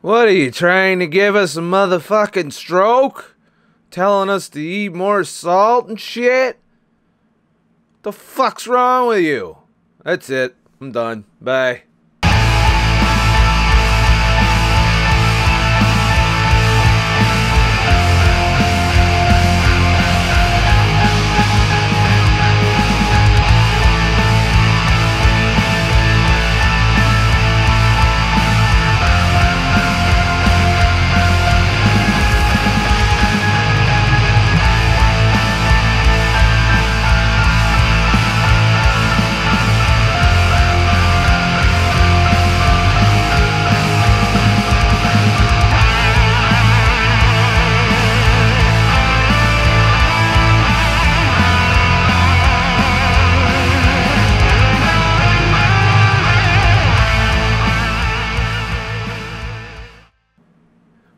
What are you trying to give us a motherfucking stroke? Telling us to eat more salt and shit? The fuck's wrong with you? That's it. I'm done. Bye.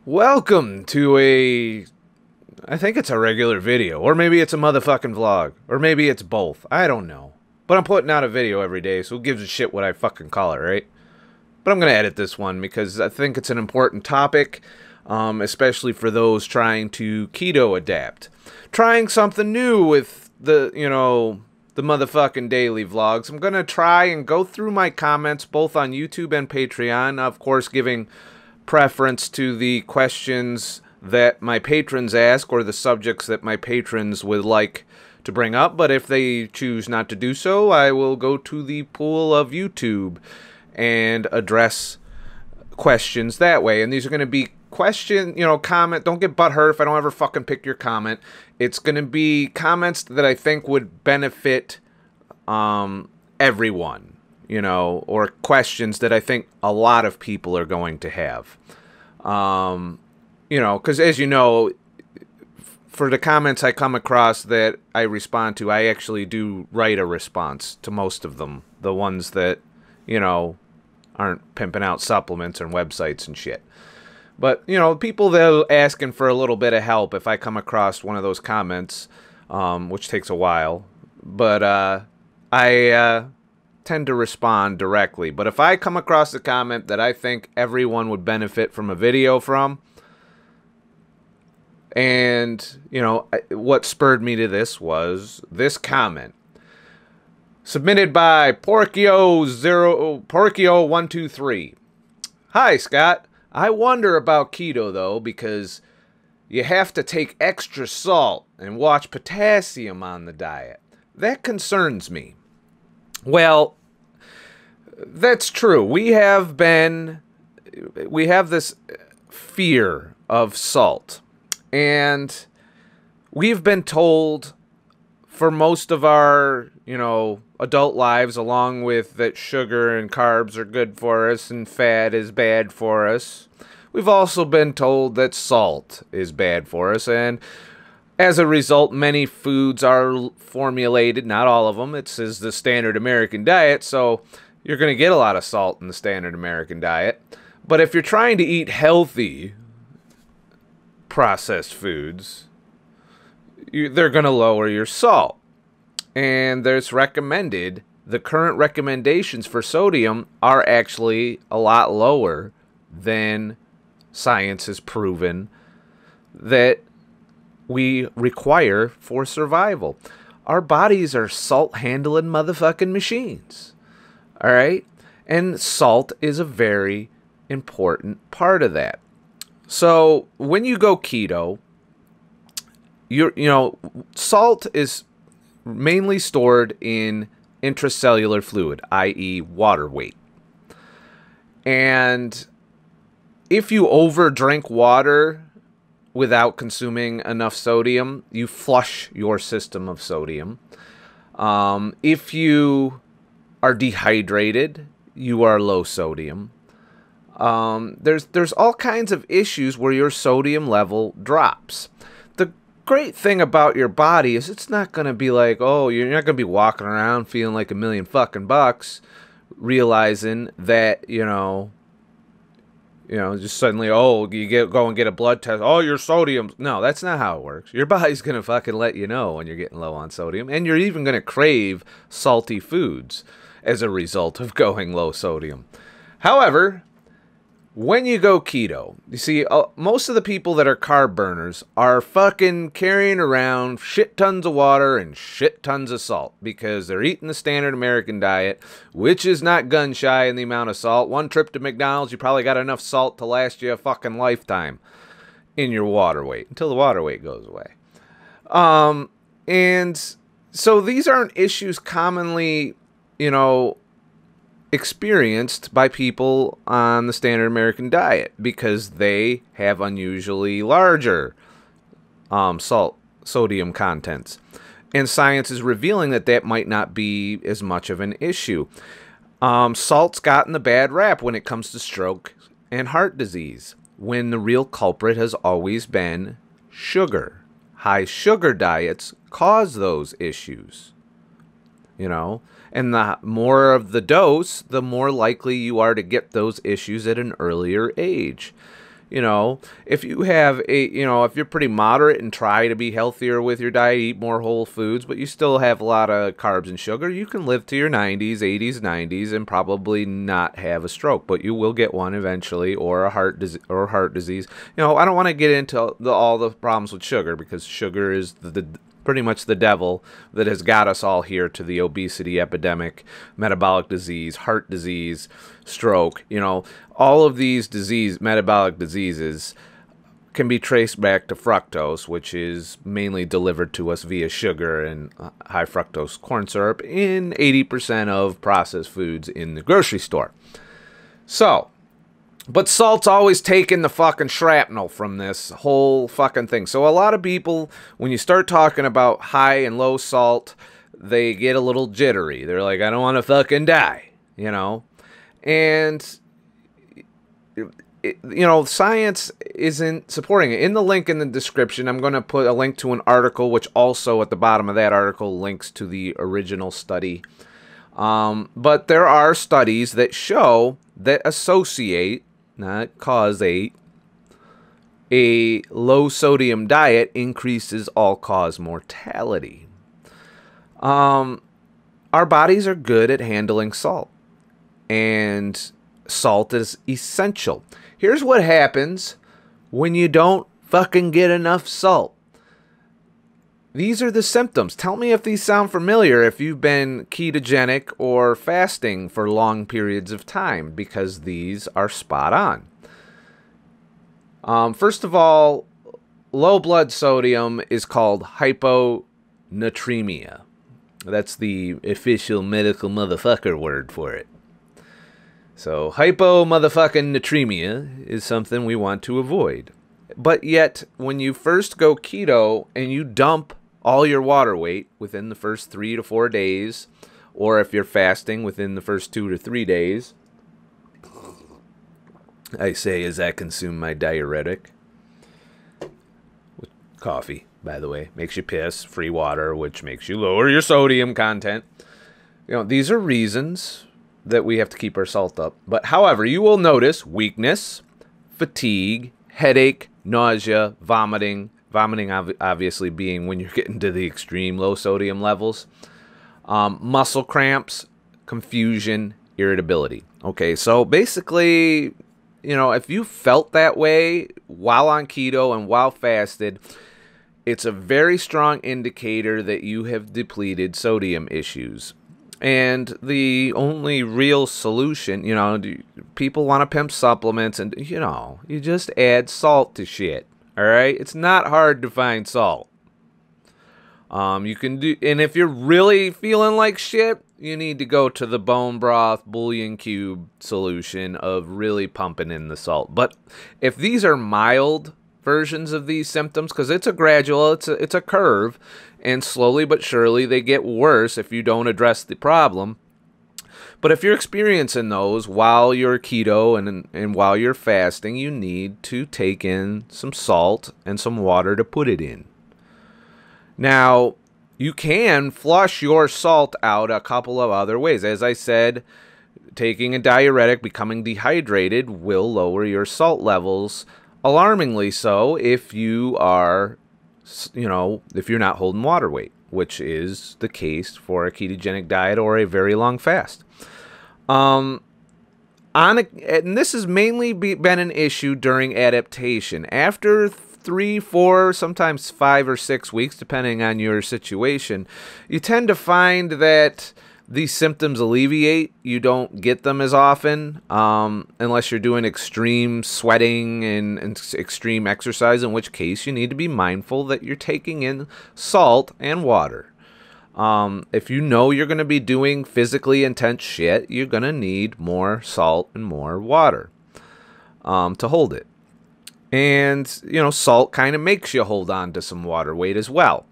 Welcome to I think it's a regular video, or maybe it's a motherfucking vlog, or maybe it's both. I don't know. But I'm putting out a video every day, so who gives a shit what I fucking call it, right? But I'm going to edit this one because I think it's an important topic, especially for those trying to keto adapt. Trying something new with the motherfucking daily vlogs. I'm going to try and go through my comments both on YouTube and Patreon, of course giving preference to the questions that my patrons ask or the subjects that my patrons would like to bring up. But if they choose not to do so, I will go to the pool of YouTube and address questions that way. And these are going to be comment. Don't get butthurt if I don't ever fucking pick your comment. It's going to be comments that I think would benefit everyone. Or questions that I think a lot of people are going to have. Because as you know, for the comments I come across that I respond to, I actually do write a response to most of them. The ones that, aren't pimping out supplements and websites and shit. But, people that are asking for a little bit of help, if I come across one of those comments, which takes a while, but I tend to respond directly. But if I come across a comment that I think everyone would benefit from a video from, and what spurred me to this was this comment submitted by Porkio123. Hi Scott, I wonder about keto though, because you have to take extra salt and watch potassium on the diet. That concerns me. Well, that's true. We have this fear of salt. And we've been told for most of our, adult lives, along with that sugar and carbs are good for us and fat is bad for us. We've also been told that salt is bad for us, and as a result, many foods are formulated, not all of them. It's the standard American diet, so you're going to get a lot of salt in the standard American diet. But if you're trying to eat healthy processed foods, they're going to lower your salt. And the current recommendations for sodium are actually a lot lower than science has proven that we require for survival. Our bodies are salt-handling motherfucking machines. Alright? And salt is a very important part of that. So, when you go keto, salt is mainly stored in intracellular fluid, i.e. water weight. And if you overdrink water without consuming enough sodium, you flush your system of sodium. If you are dehydrated, you are low sodium. There's all kinds of issues where your sodium level drops. The great thing about your body is it's not going to be like, oh, you're not going to be walking around feeling like $1,000,000 realizing that, just suddenly, oh, go and get a blood test. Oh, your sodium. No, that's not how it works. Your body's going to fucking let you know when you're getting low on sodium. And you're even going to crave salty foods as a result of going low sodium. However, when you go keto, you see, most of the people that are carb burners are fucking carrying around shit tons of water and shit tons of salt because they're eating the standard American diet, which is not gun shy in the amount of salt. One trip to McDonald's, you probably got enough salt to last you a fucking lifetime in your water weight until the water weight goes away. And so these aren't issues commonly, experienced by people on the standard American diet because they have unusually larger sodium contents. And science is revealing that that might not be as much of an issue. Salt's gotten the bad rap when it comes to stroke and heart disease, when the real culprit has always been sugar. High sugar diets cause those issues, and the more of the dose, the more likely you are to get those issues at an earlier age. If you have if you're pretty moderate and try to be healthier with your diet, eat more whole foods, but you still have a lot of carbs and sugar, you can live to your 90s, 80s, 90s, and probably not have a stroke, but you will get one eventually, or a heart disease. I don't want to get into all the problems with sugar because sugar is pretty much the devil that has got us all here to the obesity epidemic, metabolic disease, heart disease, stroke. All of these metabolic diseases can be traced back to fructose, which is mainly delivered to us via sugar and high fructose corn syrup in 80% of processed foods in the grocery store. But salt's always taking the fucking shrapnel from this whole fucking thing. So a lot of people, when you start talking about high and low salt, they get a little jittery. They're like, I don't want to fucking die, And, science isn't supporting it. In the link in the description, I'm going to put a link to an article, which also at the bottom of that article links to the original study. But there are studies that show that associate, not causate, a low sodium diet increases all-cause mortality. Our bodies are good at handling salt, and salt is essential. Here's what happens when you don't fucking get enough salt. These are the symptoms. Tell me if these sound familiar if you've been ketogenic or fasting for long periods of time, because these are spot on. First of all, low blood sodium is called hyponatremia. That's the official medical motherfucker word for it. So hypo motherfucking natremia is something we want to avoid. But yet, when you first go keto and you dump all your water weight within the first 3 to 4 days, or if you're fasting within the first 2 to 3 days, I say as I consume my diuretic. With coffee, by the way, makes you piss, free water, which makes you lower your sodium content. These are reasons that we have to keep our salt up. But however, you will notice weakness, fatigue, headache, nausea, vomiting. Vomiting obviously being when you're getting to the extreme low sodium levels. Muscle cramps, confusion, irritability. Okay, so basically, if you felt that way while on keto and while fasted, it's a very strong indicator that you have depleted sodium issues. And the only real solution, people want to pimp supplements and, you just add salt to shit. All right, it's not hard to find salt. You can do, and if you're really feeling like shit, you need to go to the bone broth bouillon cube solution of really pumping in the salt. But if these are mild versions of these symptoms, because it's a gradual, it's a curve, and slowly but surely they get worse if you don't address the problem. But if you're experiencing those while you're keto and while you're fasting, you need to take in some salt and some water to put it in. Now, you can flush your salt out a couple of other ways. As I said, taking a diuretic, becoming dehydrated, will lower your salt levels, alarmingly so if you are, if you're not holding water weight, which is the case for a ketogenic diet or a very long fast. And this has mainly been an issue during adaptation. After 3, 4, sometimes 5 or 6 weeks, depending on your situation, you tend to find that these symptoms alleviate. You don't get them as often unless you're doing extreme sweating and extreme exercise, in which case you need to be mindful that you're taking in salt and water. If you know you're going to be doing physically intense shit, you're going to need more salt and more water to hold it. And, salt kind of makes you hold on to some water weight as well.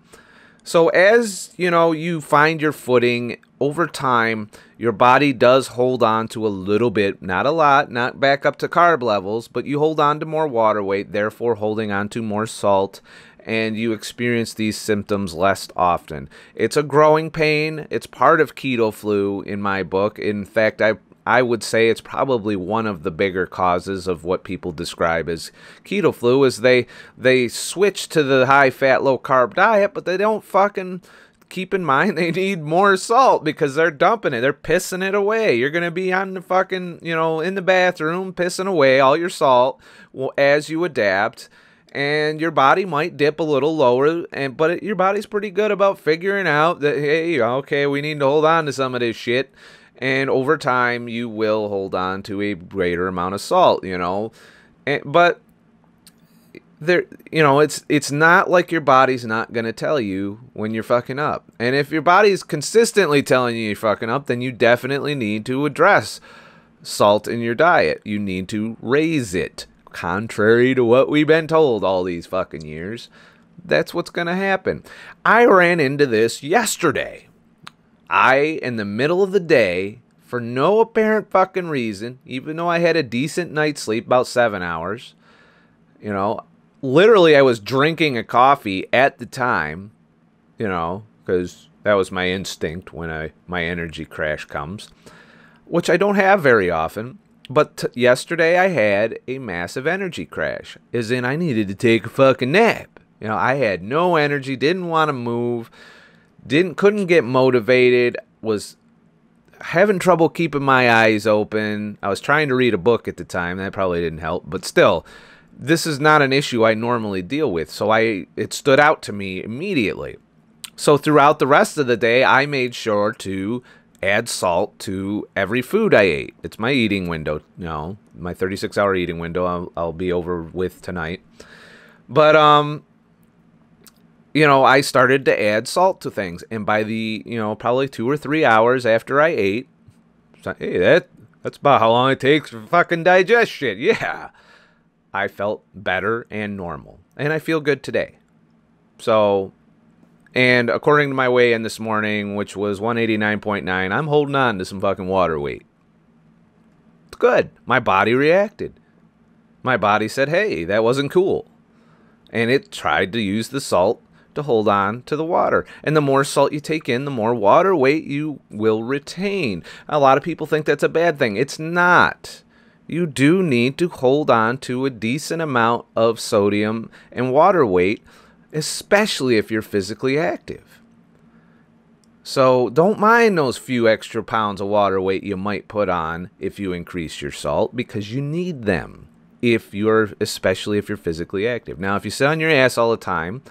So as, you find your footing over time, your body does hold on to a little bit, not a lot, not back up to carb levels, but you hold on to more water weight, therefore holding on to more salt, and you experience these symptoms less often. It's a growing pain. It's part of keto flu in my book. In fact, I would say it's probably one of the bigger causes of what people describe as keto flu, is they switch to the high-fat, low-carb diet, but they don't fucking keep in mind they need more salt because they're dumping it. They're pissing it away. You're going to be on the fucking, in the bathroom pissing away all your salt as you adapt. And your body might dip a little lower, but your body's pretty good about figuring out that, hey, okay, we need to hold on to some of this shit. And over time, you will hold on to a greater amount of salt, But there, it's not like your body's not going to tell you when you're fucking up. And if your body's consistently telling you you're fucking up, then you definitely need to address salt in your diet. You need to raise it. Contrary to what we've been told all these fucking years, that's what's going to happen. I ran into this yesterday. In the middle of the day, for no apparent fucking reason, even though I had a decent night's sleep, about 7 hours, literally I was drinking a coffee at the time, because that was my instinct when my energy crash comes, which I don't have very often. But yesterday I had a massive energy crash, as in I needed to take a fucking nap. I had no energy, didn't want to move, couldn't get motivated, was having trouble keeping my eyes open. I was trying to read a book at the time. That probably didn't help, but still, this is not an issue I normally deal with, so it stood out to me immediately. So throughout the rest of the day, I made sure to add salt to every food I ate. It's my eating window, my 36-hour eating window. I'll be over with tonight. But I started to add salt to things, and by the probably 2 or 3 hours after I ate, hey, that's about how long it takes to fucking digest shit. Yeah, I felt better and normal, and I feel good today. So. And according to my weigh-in this morning, which was 189.9, I'm holding on to some fucking water weight. It's good. My body reacted. My body said, hey, that wasn't cool. And it tried to use the salt to hold on to the water. And the more salt you take in, the more water weight you will retain. A lot of people think that's a bad thing. It's not. You do need to hold on to a decent amount of sodium and water weight, especially if you're physically active. So don't mind those few extra pounds of water weight you might put on if you increase your salt, because you need them especially if you're physically active. Now, if you sit on your ass all the time,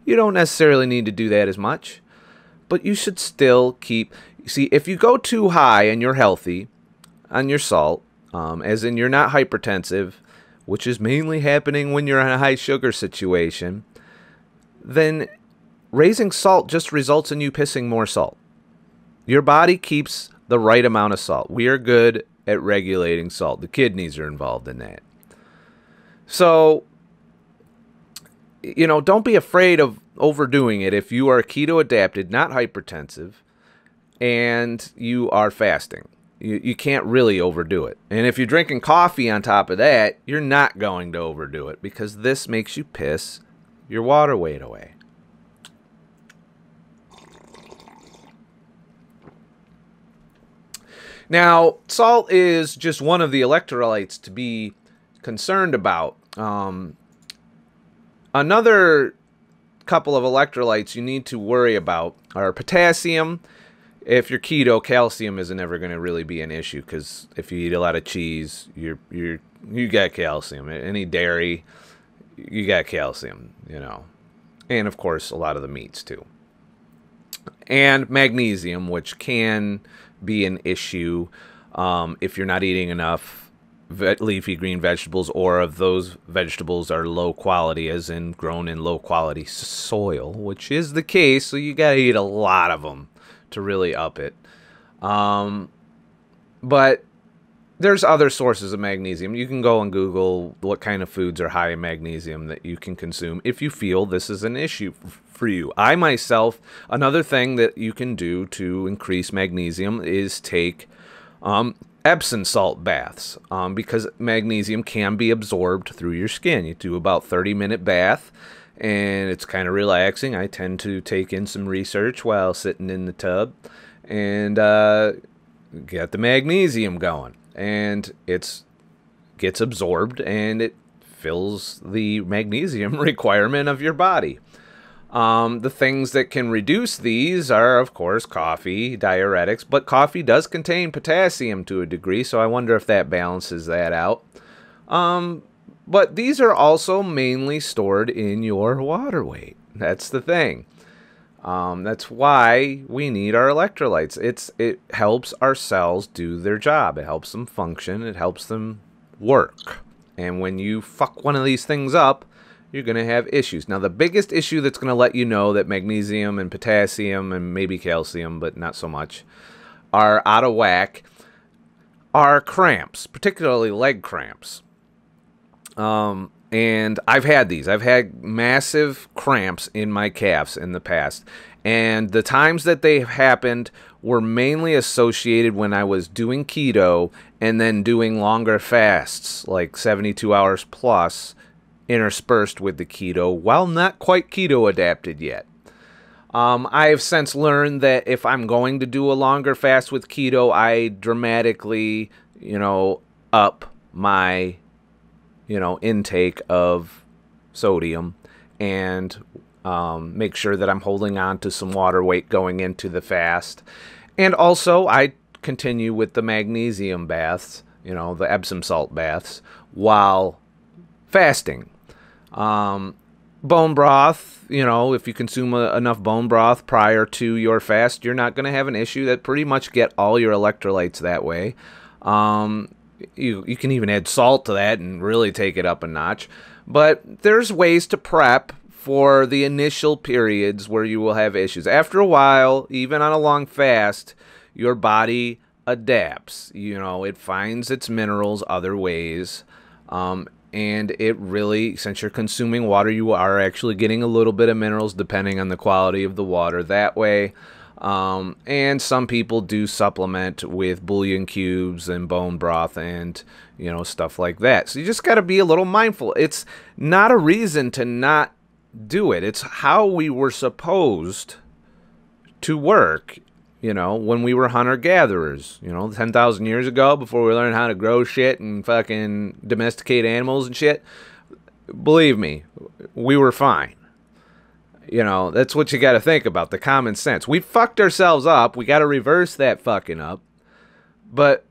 you don't necessarily need to do that as much, but you should still see, if you go too high and you're healthy on your salt, as in you're not hypertensive, which is mainly happening when you're in a high sugar situation, then raising salt just results in you pissing more salt. Your body keeps the right amount of salt. We are good at regulating salt. The kidneys are involved in that. So, don't be afraid of overdoing it if you are keto adapted, not hypertensive, and you are fasting. You can't really overdo it. And if you're drinking coffee on top of that, you're not going to overdo it, because this makes you piss your water weight away. Now, salt is just one of the electrolytes to be concerned about. Another couple of electrolytes you need to worry about are potassium If you're keto, calcium isn't ever going to really be an issue, because if you eat a lot of cheese, you got calcium. Any dairy, you got calcium, you know. And of course, a lot of the meats too. And magnesium, which can be an issue if you're not eating enough leafy green vegetables, or if those vegetables are low quality, as in grown in low quality soil, which is the case. So you got to eat a lot of them to really up it. But there's other sources of magnesium. You can go and Google what kind of foods are high in magnesium that you can consume if you feel this is an issue for you. I myself, another thing that you can do to increase magnesium is take Epsom salt baths, because magnesium can be absorbed through your skin. You do about 30-minute bath, and it's kind of relaxing. I tend to take in some research while sitting in the tub and get the magnesium going. And it gets absorbed, and it fills the magnesium requirement of your body. The things that can reduce these are, of course, coffee, diuretics, but coffee does contain potassium to a degree, so I wonder if that balances that out. But these are also mainly stored in your water weight. That's the thing. That's why we need our electrolytes. It helps our cells do their job. It helps them function. It helps them work. And when you fuck one of these things up, you're going to have issues. Now, the biggest issue that's going to let you know that magnesium and potassium and maybe calcium, but not so much, are out of whack are cramps, particularly leg cramps. And I've had these. I've had massive cramps in my calves in the past. And the times that they happened were mainly associated when I was doing keto and then doing longer fasts, like 72 hours plus, interspersed with the keto, while not quite keto adapted yet. I have since learned that if I'm going to do a longer fast with keto, I dramatically, up my intake of sodium, and make sure that I'm holding on to some water weight going into the fast. And also, I continue with the magnesium baths, the Epsom salt baths, while fasting. Bone broth, if you consume enough bone broth prior to your fast, you're not going to have an issue. That pretty much get all your electrolytes that way. You can even add salt to that and really take it up a notch. But there's ways to prep for the initial periods where you will have issues. After a while, even on a long fast, your body adapts. It finds its minerals other ways. And it really, since you're consuming water, you are actually getting a little bit of minerals depending on the quality of the water that way. And some people do supplement with bouillon cubes and bone broth and, stuff like that. So you just got to be a little mindful. It's not a reason to not do it. It's how we were supposed to work, when we were hunter-gatherers, 10,000 years ago, before we learned how to grow shit and fucking domesticate animals and shit. Believe me, we were fine. That's what you got to think about, the common sense. We fucked ourselves up. We got to reverse that fucking up. But,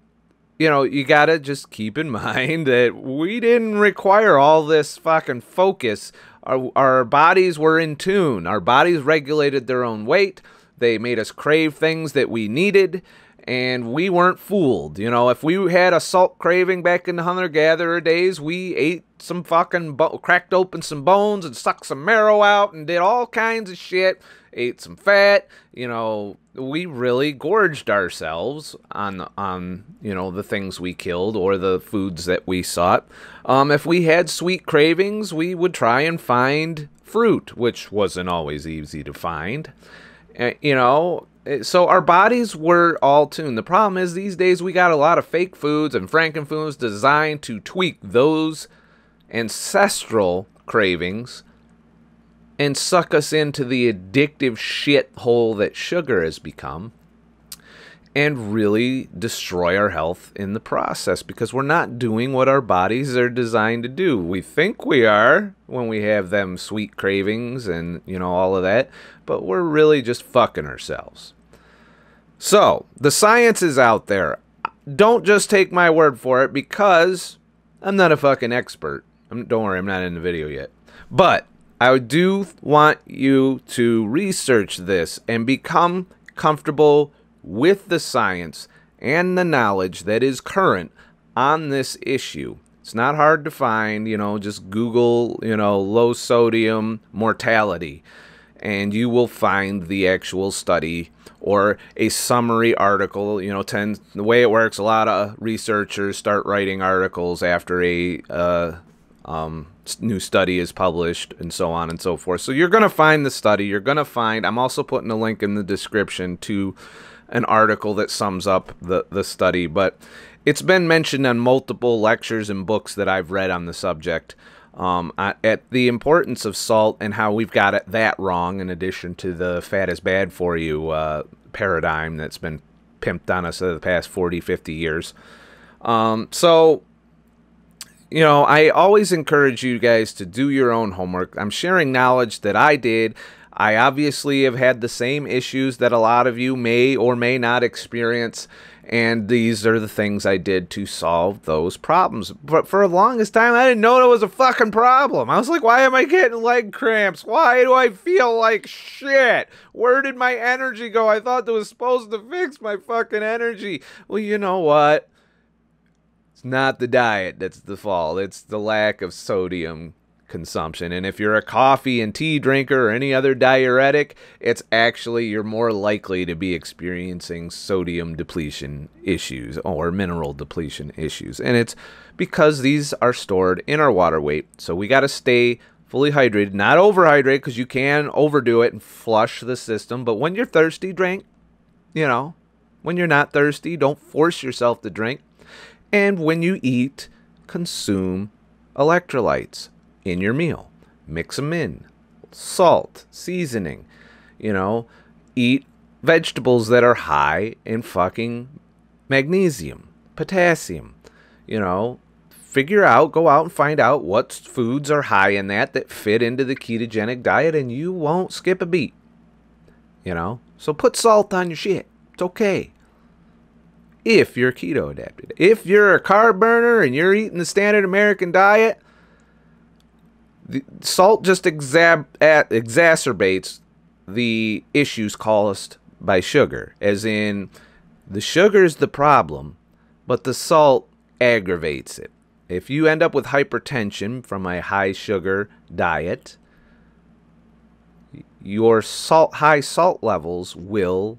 you got to just keep in mind that we didn't require all this fucking focus. Our bodies were in tune. Our bodies regulated their own weight. They made us crave things that we needed, and we weren't fooled. If we had a salt craving back in the hunter-gatherer days, we ate some fucking, cracked open some bones and sucked some marrow out and did all kinds of shit, ate some fat. We really gorged ourselves on the things we killed or the foods that we sought. If we had sweet cravings, we would try and find fruit, which wasn't always easy to find. So our bodies were all tuned. The problem is these days we got a lot of fake foods and frankenfoods designed to tweak those ancestral cravings and suck us into the addictive shithole that sugar has become, and really destroy our health in the process, because we're not doing what our bodies are designed to do. We think we are when we have them sweet cravings and all of that, but we're really just fucking ourselves. So, the science is out there. Don't just take my word for it, because I'm not a fucking expert. Don't worry, I'm not in the video yet. But I do want you to research this and become comfortable with the science and the knowledge that is current on this issue. It's not hard to find, you know, just Google, you know, low sodium mortality, and you will find the actual study or a summary article. You know, the way it works, a lot of researchers start writing articles after a new study is published, and so on and so forth. So you're going to find the study. You're going to find, I'm also putting a link in the description to an article that sums up the study, but it's been mentioned on multiple lectures and books that I've read on the subject, at the importance of salt and how we've got it that wrong, in addition to the fat is bad for you paradigm that's been pimped on us for the past 40, 50 years. So, you know, I always encourage you guys to do your own homework. I'm sharing knowledge that I did. I obviously have had the same issues that a lot of you may or may not experience, and these are the things I did to solve those problems. But for the longest time, I didn't know it was a fucking problem. I was like, why am I getting leg cramps? Why do I feel like shit? Where did my energy go? I thought that was supposed to fix my fucking energy. Well, you know what? It's not the diet that's the fault. It's the lack of sodium consumption. And if you're a coffee and tea drinker or any other diuretic, it's actually, you're more likely to be experiencing sodium depletion issues or mineral depletion issues. And it's because these are stored in our water weight. So we got to stay fully hydrated, not overhydrated, because you can overdo it and flush the system. But when you're thirsty, drink. You know, when you're not thirsty, don't force yourself to drink. And when you eat, consume electrolytes in your meal. Mix them in. Salt, seasoning. You know, eat vegetables that are high in fucking magnesium, potassium. You know, figure out, go out and find out what foods are high in that fit into the ketogenic diet, and you won't skip a beat. You know, so put salt on your shit. It's okay. If you're keto adapted. If you're a carb burner and you're eating the standard American diet, the salt just exacerbates the issues caused by sugar. As in, the sugar's the problem, but the salt aggravates it. If you end up with hypertension from a high sugar diet, your high salt levels will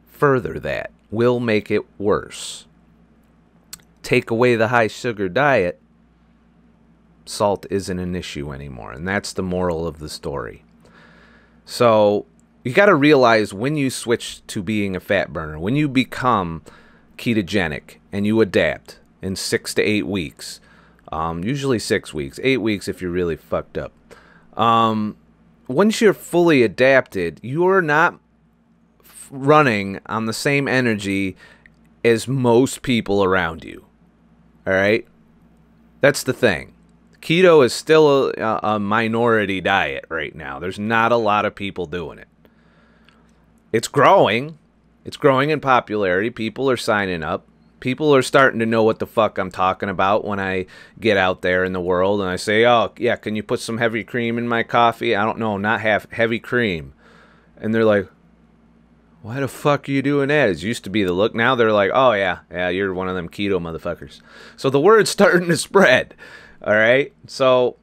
further that, will make it worse. Take away the high sugar diet, salt isn't an issue anymore. And that's the moral of the story. So you got to realize, when you switch to being a fat burner, when you become ketogenic and you adapt in 6 to 8 weeks, usually 6 weeks, 8 weeks if you're really fucked up. Once you're fully adapted, you're not running on the same energy as most people around you. All right? That's the thing. Keto is still a minority diet right now. There's not a lot of people doing it. It's growing. It's growing in popularity. People are signing up. People are starting to know what the fuck I'm talking about when I get out there in the world and I say, oh, yeah, can you put some heavy cream in my coffee? I don't know, not heavy cream. And they're like, why the fuck are you doing that? It used to be the look. Now they're like, oh, yeah, you're one of them keto motherfuckers. So the word's starting to spread. All right? So,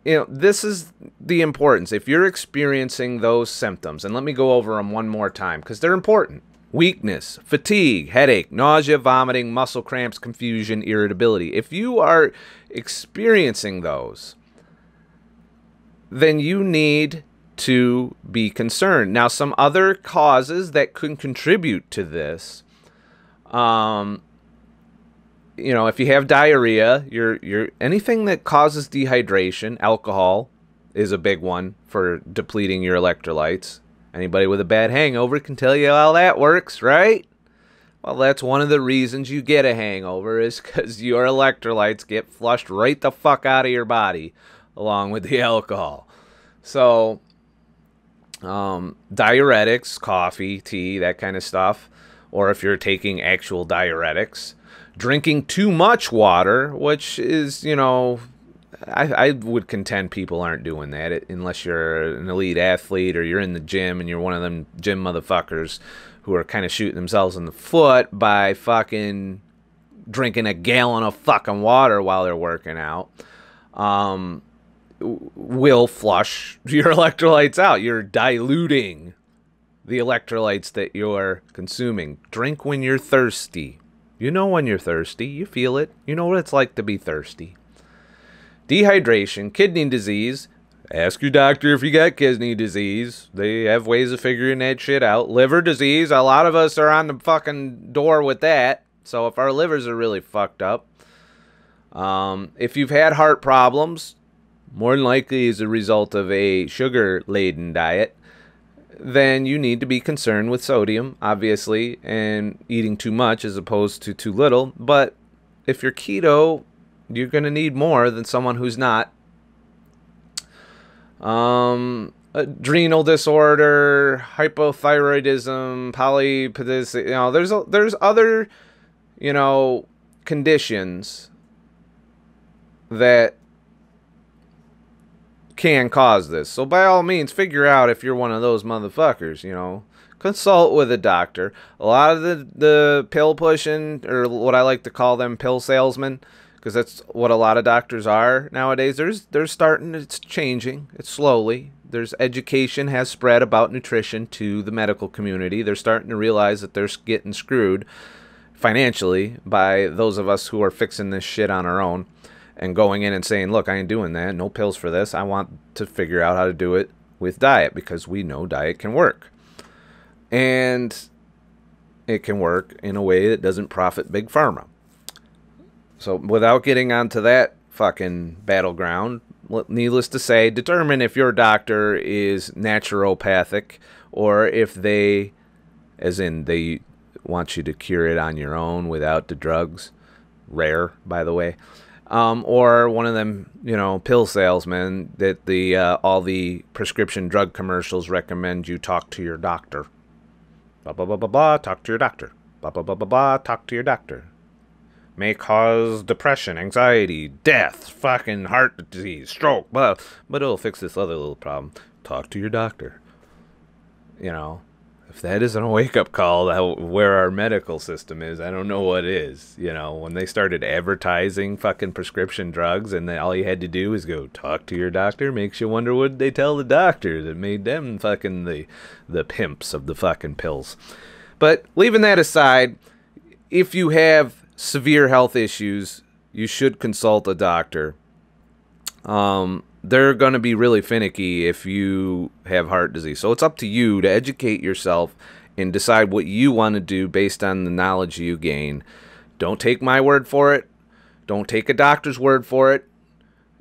you know, this is the importance. If you're experiencing those symptoms, and let me go over them one more time because they're important. Weakness, fatigue, headache, nausea, vomiting, muscle cramps, confusion, irritability. If you are experiencing those, then you need to be concerned. Now, some other causes that could contribute to this, you know, if you have diarrhea, anything that causes dehydration, alcohol is a big one for depleting your electrolytes. Anybody with a bad hangover can tell you how that works, right? Well, that's one of the reasons you get a hangover, is because your electrolytes get flushed right the fuck out of your body along with the alcohol. So Diuretics, coffee, tea, that kind of stuff. Or if you're taking actual diuretics. Drinking too much water, which is, you know, I would contend people aren't doing that unless you're an elite athlete or you're in the gym and you're one of them gym motherfuckers who are kind of shooting themselves in the foot by fucking drinking a gallon of fucking water while they're working out. Will flush your electrolytes out. You're diluting the electrolytes that you're consuming. Drink when you're thirsty. You know when you're thirsty. You feel it. You know what it's like to be thirsty. Dehydration, kidney disease. Ask your doctor if you got kidney disease. They have ways of figuring that shit out. Liver disease. A lot of us are on the fucking door with that. So if our livers are really fucked up. If you've had heart problems, more than likely as a result of a sugar-laden diet, then you need to be concerned with sodium, obviously, and eating too much as opposed to too little. But if you're keto, you're going to need more than someone who's not. Adrenal disorder, hypothyroidism, polyposis, you know, there's other, you know, conditions that can cause this. So by all means, figure out if you're one of those motherfuckers, you know. Consult with a doctor. A lot of the pill pushing, or what I like to call them, pill salesmen, because that's what a lot of doctors are nowadays. They're starting, it's changing. It's slowly. There's education has spread about nutrition to the medical community. They're starting to realize that they're getting screwed financially by those of us who are fixing this shit on our own. And going in and saying, look, I ain't doing that. No pills for this. I want to figure out how to do it with diet because we know diet can work. And it can work in a way that doesn't profit Big Pharma. So without getting onto that fucking battleground, needless to say, determine if your doctor is naturopathic or if they, as in they want you to cure it on your own without the drugs. Rare, by the way. Or one of them, you know, pill salesmen that all the prescription drug commercials recommend you talk to your doctor. Blah, blah, blah, blah, blah, talk to your doctor. Blah, blah, blah, blah, blah, talk to your doctor. May cause depression, anxiety, death, fucking heart disease, stroke, blah. But it'll fix this other little problem. Talk to your doctor. You know, if that isn't a wake-up call where our medical system is, I don't know what is. You know, when they started advertising fucking prescription drugs and all you had to do is go talk to your doctor, makes you wonder what they tell the doctor that made them fucking the pimps of the fucking pills. But leaving that aside, if you have severe health issues, you should consult a doctor. They're going to be really finicky if you have heart disease. So it's up to you to educate yourself and decide what you want to do based on the knowledge you gain. Don't take my word for it. Don't take a doctor's word for it.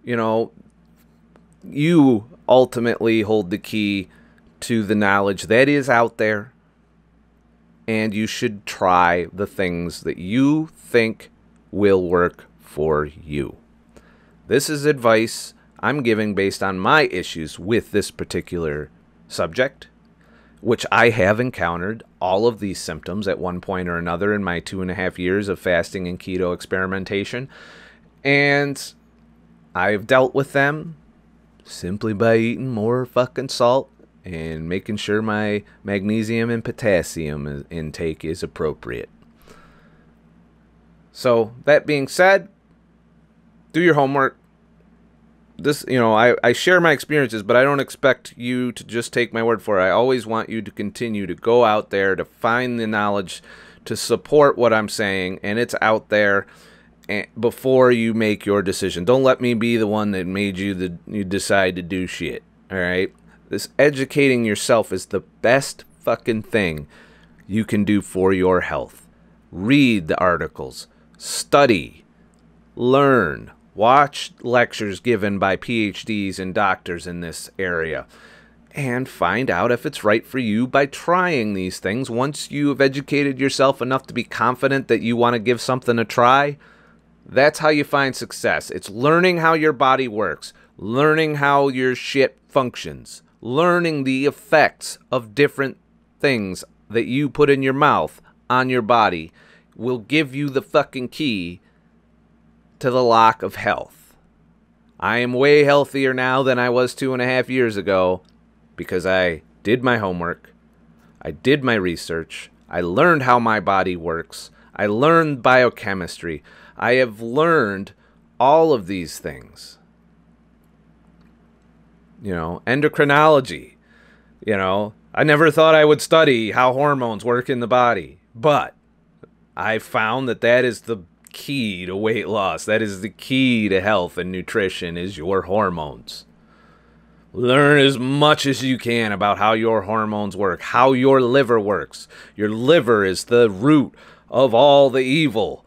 You know, you ultimately hold the key to the knowledge that is out there. And you should try the things that you think will work for you. This is advice I'm giving based on my issues with this particular subject, which I have encountered all of these symptoms at one point or another in my 2.5 years of fasting and keto experimentation. And I've dealt with them simply by eating more fucking salt and making sure my magnesium and potassium intake is appropriate. So, that being said, do your homework. This, you know, I share my experiences, but I don't expect you to just take my word for it. I always want you to continue to go out there to find the knowledge to support what I'm saying, and it's out there before you make your decision. Don't let me be the one that made you decide to do shit, all right? This educating yourself is the best fucking thing you can do for your health. Read the articles, study, learn, watch lectures given by PhDs and doctors in this area, and find out if it's right for you by trying these things. Once you have educated yourself enough to be confident that you want to give something a try, that's how you find success. It's learning how your body works, learning how your shit functions, learning the effects of different things that you put in your mouth on your body will give you the fucking key to the lock of health. I am way healthier now than I was 2.5 years ago because I did my homework, I did my research, I learned how my body works, I learned biochemistry, I have learned all of these things. You know, endocrinology. You know, I never thought I would study how hormones work in the body, but I found that that is the key to weight loss. That is the key to health and nutrition, is your hormones. Learn as much as you can about how your hormones work, how your liver works. Your liver is the root of all the evil.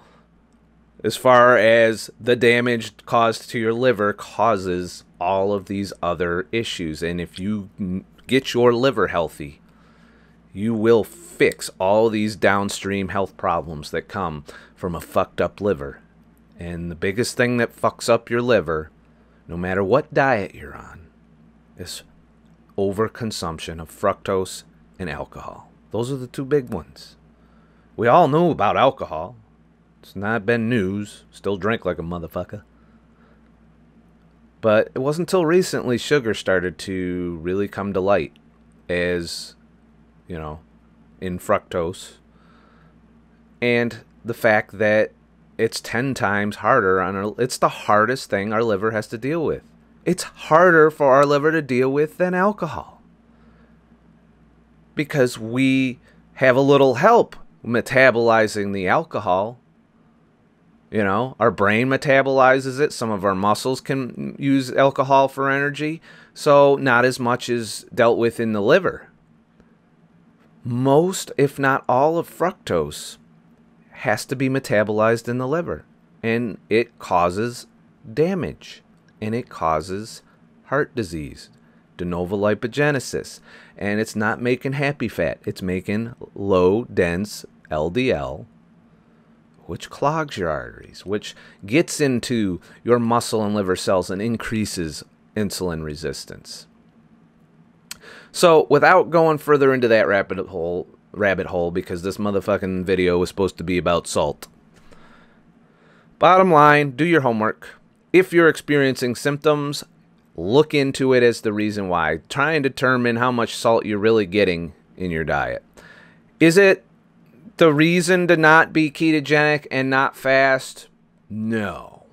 As far as the damage caused to your liver causes all of these other issues. And if you get your liver healthy, you will fix all these downstream health problems that come from a fucked up liver. And the biggest thing that fucks up your liver, no matter what diet you're on, is overconsumption of fructose and alcohol. Those are the two big ones. We all knew about alcohol. It's not been news. Still drink like a motherfucker. But it wasn't until recently sugar started to really come to light as, you know, in fructose. And the fact that it's 10 times harder it's the hardest thing our liver has to deal with. It's harder for our liver to deal with than alcohol. Because we have a little help metabolizing the alcohol. You know, our brain metabolizes it. Some of our muscles can use alcohol for energy. So not as much is dealt with in the liver. Most, if not all, of fructose has to be metabolized in the liver. And it causes damage. And it causes heart disease, de novo lipogenesis. And it's not making happy fat. It's making low, dense LDL, which clogs your arteries, which gets into your muscle and liver cells and increases insulin resistance. So without going further into that rabbit hole, because this motherfucking video was supposed to be about salt. Bottom line, do your homework. If you're experiencing symptoms, look into it as the reason why. Try and determine how much salt you're really getting in your diet. Is it the reason to not be ketogenic and not fast? No.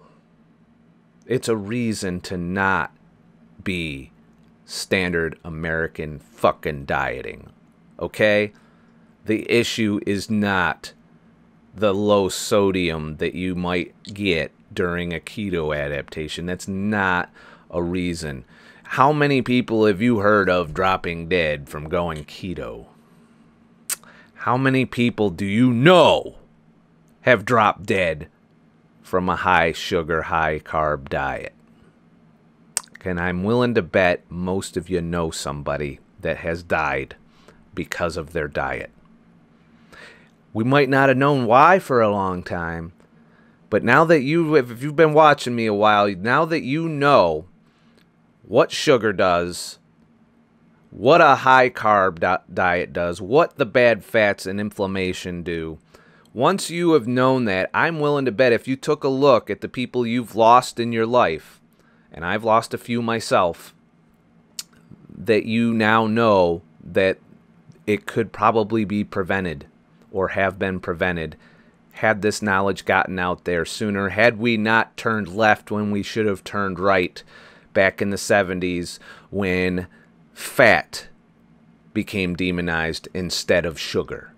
It's a reason to not be standard American fucking dieting. Okay? The issue is not the low sodium that you might get during a keto adaptation. That's not a reason. How many people have you heard of dropping dead from going keto? How many people do you know have dropped dead from a high sugar, high carb diet? And I'm willing to bet most of you know somebody that has died because of their diet. We might not have known why for a long time, but now that if you've been watching me a while, now that you know what sugar does, what a high carb diet does, what the bad fats and inflammation do, once you have known that, I'm willing to bet if you took a look at the people you've lost in your life, and I've lost a few myself, that you now know that it could probably be prevented or have been prevented had this knowledge gotten out there sooner, had we not turned left when we should have turned right back in the 70s when fat became demonized instead of sugar.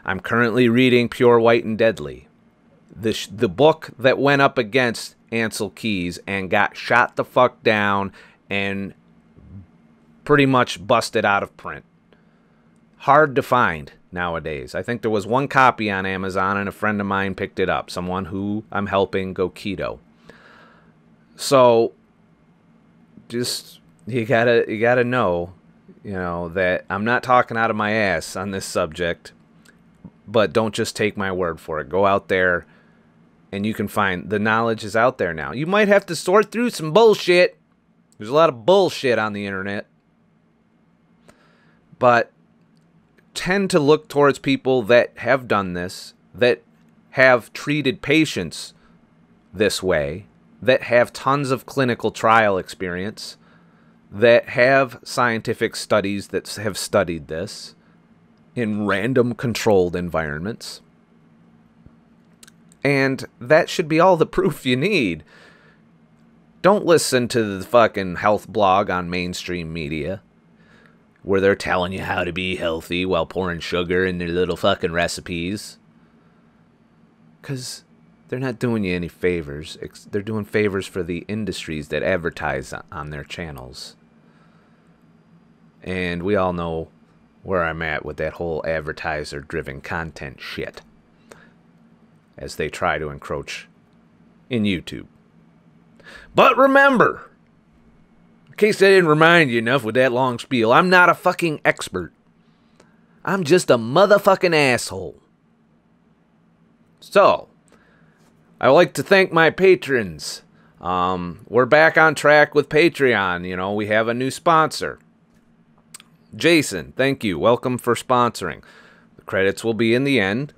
I'm currently reading Pure, White, and Deadly, the book that went up against Ansel Keys and got shot the fuck down and pretty much busted out of print. Hard to find nowadays. I think there was one copy on Amazon and a friend of mine picked it up, someone who I'm helping go keto. So just you gotta know, that I'm not talking out of my ass on this subject, but don't just take my word for it. Go out there and you can find the knowledge is out there now. You might have to sort through some bullshit. There's a lot of bullshit on the internet. but tend to look towards people that have done this, that have treated patients this way, that have tons of clinical trial experience, that have scientific studies that have studied this in random controlled environments. And that should be all the proof you need. Don't listen to the fucking health blog on mainstream media where they're telling you how to be healthy while pouring sugar in their little fucking recipes. Because they're not doing you any favors. They're doing favors for the industries that advertise on their channels. And we all know where I'm at with that whole advertiser-driven content shit as they try to encroach in YouTube. But remember, in case I didn't remind you enough with that long spiel, I'm not a fucking expert. I'm just a motherfucking asshole. So, I would like to thank my patrons. We're back on track with Patreon. You know, we have a new sponsor. Jason, thank you. Welcome for sponsoring. The credits will be in the end.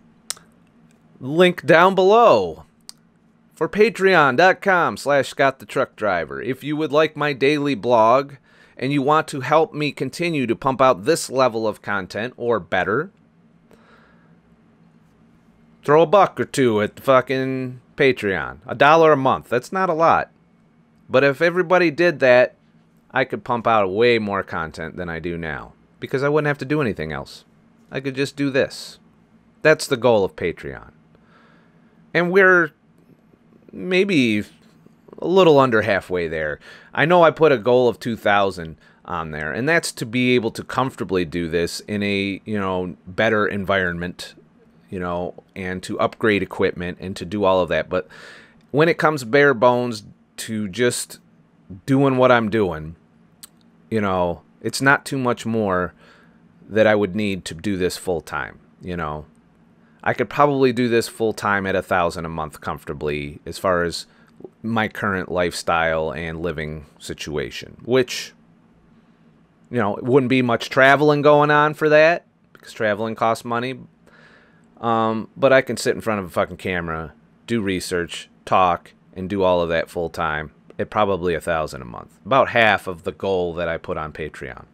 Link down below for patreon.com/ScottTheTruckDriver. If you would like my daily blog and you want to help me continue to pump out this level of content or better, throw a buck or two at the fucking Patreon. $1 a month. That's not a lot. But if everybody did that, I could pump out way more content than I do now. Because I wouldn't have to do anything else. I could just do this. That's the goal of Patreon. And we're maybe a little under halfway there. I know I put a goal of 2,000 on there. And that's to be able to comfortably do this in a, better environment, and to upgrade equipment and to do all of that. But when it comes bare bones to just doing what I'm doing, it's not too much more that I would need to do this full time. I could probably do this full time at $1,000 a month comfortably as far as my current lifestyle and living situation, which, it wouldn't be much traveling going on for that because traveling costs money. But I can sit in front of a fucking camera, do research, talk, and do all of that full time at probably $1,000 a month. About half of the goal that I put on Patreon.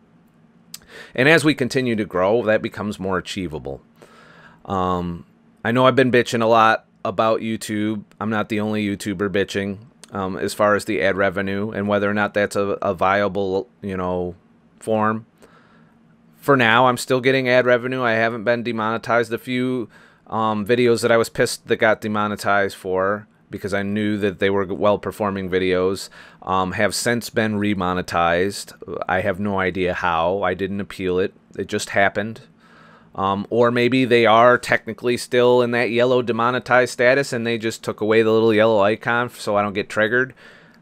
And as we continue to grow, that becomes more achievable. I know I've been bitching a lot about YouTube. I'm not the only YouTuber bitching as far as the ad revenue and whether or not that's a viable, form. For now, I'm still getting ad revenue. I haven't been demonetized. A few videos that I was pissed that got demonetized for because I knew that they were well-performing videos have since been remonetized. I have no idea how. I didn't appeal it. It just happened. Or maybe they are technically still in that yellow demonetized status and they just took away the little yellow icon so I don't get triggered.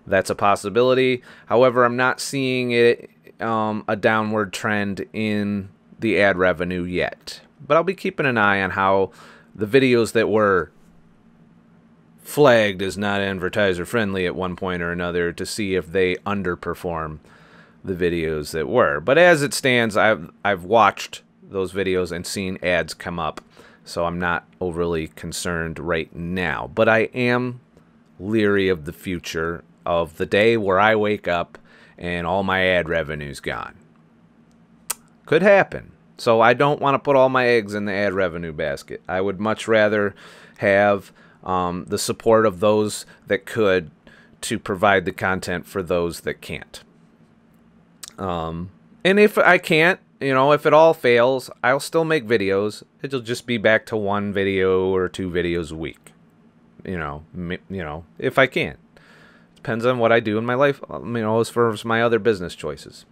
That's a possibility. However, I'm not seeing it a downward trend in the ad revenue yet. But I'll be keeping an eye on how the videos that were flagged as not advertiser friendly at one point or another to see if they underperform the videos that were. But as it stands, I've watched those videos and seen ads come up, so I'm not overly concerned right now. But I am leery of the future of the day where I wake up and all my ad revenue's gone. Could happen. So I don't want to put all my eggs in the ad revenue basket. I would much rather have the support of those that could to provide the content for those that can't. And if I can't, if it all fails, I'll still make videos. It'll just be back to 1 video or 2 videos a week. If I can. Depends on what I do in my life, as far as my other business choices.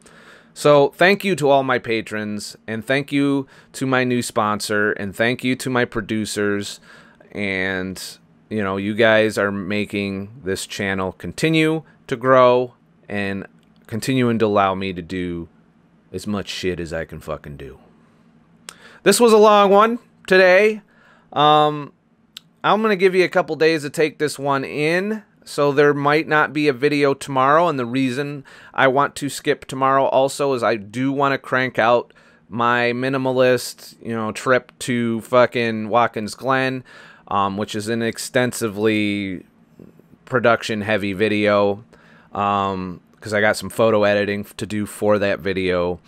So thank you to all my patrons, and thank you to my new sponsor, and thank you to my producers. And, you guys are making this channel continue to grow and continuing to allow me to do as much shit as I can fucking do. This was a long one today. I'm going to give you a couple days to take this one in. So there might not be a video tomorrow. And the reason I want to skip tomorrow also is I do want to crank out my minimalist, trip to fucking Watkins Glen, which is an extensively production heavy video, because I got some photo editing to do for that video.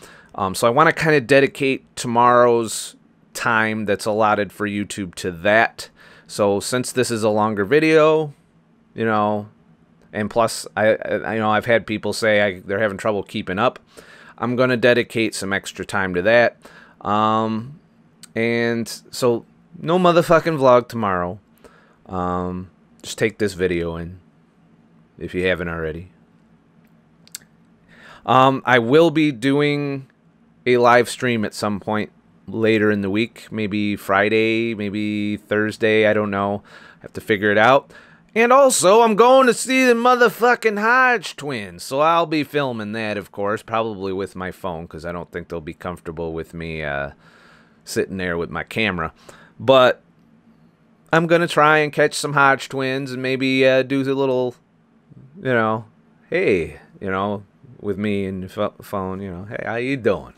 So I want to kind of dedicate tomorrow's time that's allotted for YouTube to that. So since this is a longer video, and plus I've had people say they're having trouble keeping up, I'm going to dedicate some extra time to that. And so no motherfucking vlog tomorrow. Just take this video in if you haven't already. I will be doing a live stream at some point later in the week, maybe Friday, maybe Thursday, I don't know. I have to figure it out. And also, I'm going to see the motherfucking Hodge twins, so I'll be filming that, of course, probably with my phone, because I don't think they'll be comfortable with me sitting there with my camera. But I'm going to try and catch some Hodge twins and maybe do the little, hey, with me and the phone, hey, how you doing?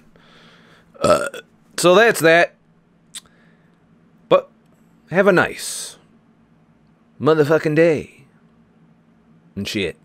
So that's that. But have a nice motherfucking day and shit.